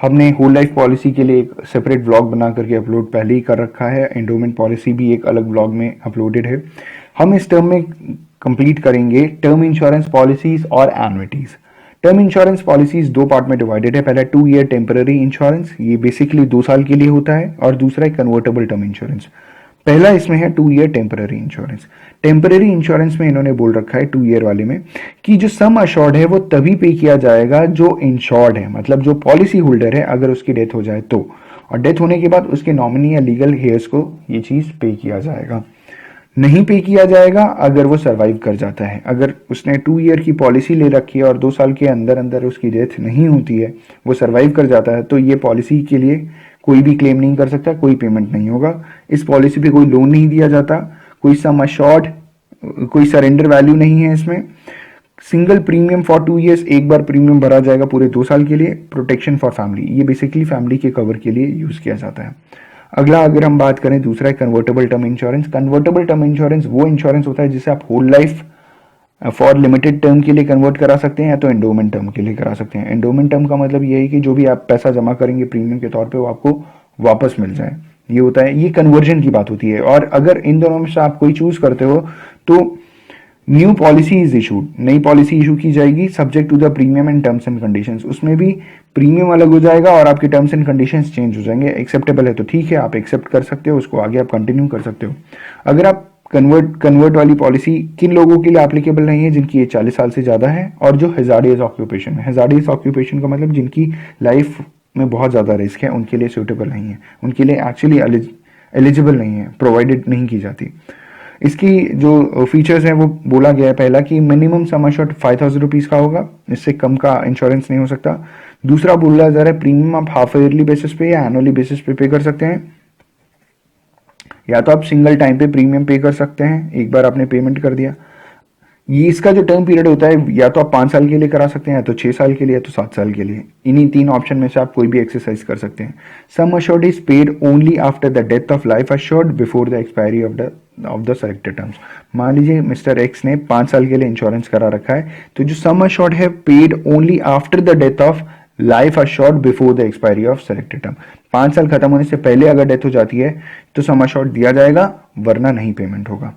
हमने whole life policy के लिए एक सेपरेट व्लॉग बना करके अपलोड पहले ही कर रखा है। एंडोमेंट पॉलिसी भी एक अलग व्लॉग में अपलोडेड है। हम इस टर्म में कंप्लीट करेंगे टर्म इंश्योरेंस पॉलिसीज और एनुइटीज। टर्म इंश्योरेंस पॉलिसीज दो पार्ट में डिवाइडेड है। पहला 2 ईयर टेम्पररी इंश्योरेंस, ये बेसिकली 2 साल के लिए होता है, और दूसरा है कन्वर्टेबल टर्म इंश्योरेंस। पहला इसमें है 2 year temporary insurance. Temporary insurance में इन्होंने बोल रखा है 2 ईयर वाले में कि जो सम अश्योर्ड है वो तभी पे किया जाएगा जो इंश्योर्ड है, मतलब जो पॉलिसी होल्डर है, अगर उसकी डेथ हो जाए तो, और डेथ होने के बाद उसके नॉमिनी या लीगल हेयर्स को ये चीज पे किया जाएगा। नहीं पे किया जाएगा अगर वो सरवाइव कर जाता है। अगर उसने 2 ईयर की पॉलिसी ले रखी है और 2 साल के अंदर अंदर उसकी डेथ नहीं होती है, वो सरवाइव कर जाता है, तो ये पॉलिसी के लिए कोई भी क्लेम नहीं कर सकता, कोई पेमेंट नहीं होगा। इस पॉलिसी पे कोई लोन नहीं दिया जाता, कोई सम अश्योर्ड, कोई सरेंडर वैल्यू नहीं है इसमें। सिंगल प्रीमियम फॉर 2 ईयर्स, एक बार प्रीमियम भरा जाएगा पूरे 2 साल के लिए। प्रोटेक्शन फॉर फैमिली, ये बेसिकली फैमिली के कवर के लिए यूज किया जाता है। अगला अगर हम बात करें, दूसरा है convertible term insurance. Convertible term insurance वो इंश्योरेंस होता है जिसे आप whole life for limited term के लिए कन्वर्ट करा सकते हैं या तो एंडोमेंट टर्म के लिए करा सकते हैं। एंडोमेंट टर्म का मतलब ये है कि जो भी आप पैसा जमा करेंगे प्रीमियम के तौर पे वो आपको वापस मिल जाए, ये होता है। ये कन्वर्जन की बात होती है। और अगर इन दोनों में से आप कोई चूज करते हो तो न्यू पॉलिसी इज इशूड, नई पॉलिसी इशू की जाएगी subject to the premium and terms and conditions. उसमें भी प्रीमियम अलग हो जाएगा और आपके टर्म्स एंड कंडीशंस चेंज हो जाएंगे। एक्सेप्टेबल है तो ठीक है, आप एक्सेप्ट कर सकते हो, उसको आगे आप कंटिन्यू कर सकते हो। अगर आप कन्वर्ट वाली पॉलिसी किन लोगों के लिए एप्लीकेबल नहीं है, जिनकी एज 40 साल से ज्यादा है और जो हजार्डियस ऑक्यूपेशन है। हजार्डियस ऑक्यूपेशन का मतलब जिनकी लाइफ में बहुत ज्यादा रिस्क है, उनके लिए सूटेबल नहीं है, उनके लिए एक्चुअली एलिजिबल नहीं है, प्रोवाइडेड नहीं की जाती। इसकी जो फीचर्स हैं वो बोला गया है, पहला कि मिनिमम सम अश्योर्ड 5,000 रुपीज का होगा, इससे कम का इंश्योरेंस नहीं हो सकता। दूसरा बोला जा रहा है प्रीमियम आप हाफ ईयरली बेसिस पे या एनुअली बेसिस पे कर सकते हैं, या तो आप सिंगल टाइम पे प्रीमियम पे कर सकते हैं, एक बार आपने पेमेंट कर दिया। ये इसका जो टर्म पीरियड होता है या तो आप 5 साल के लिए करा सकते हैं, या तो 6 साल के लिए, या तो 7 साल के लिए। इन्हीं 3 ऑप्शन में से आप कोई भी एक्सरसाइज कर सकते हैं। Sum assured is paid only after the death of life assured before the expiry of the selected terms. मान लीजिए मिस्टर एक्स ने 5 साल के लिए इंश्योरेंस करा रखा है, तो जो सम अश्योर्ड है paid only after the death of life assured before the expiry of selected term. 5 साल खत्म होने से पहले अगर डेथ हो जाती है तो सम अश्योर्ड दिया जाएगा, वरना नहीं पेमेंट होगा।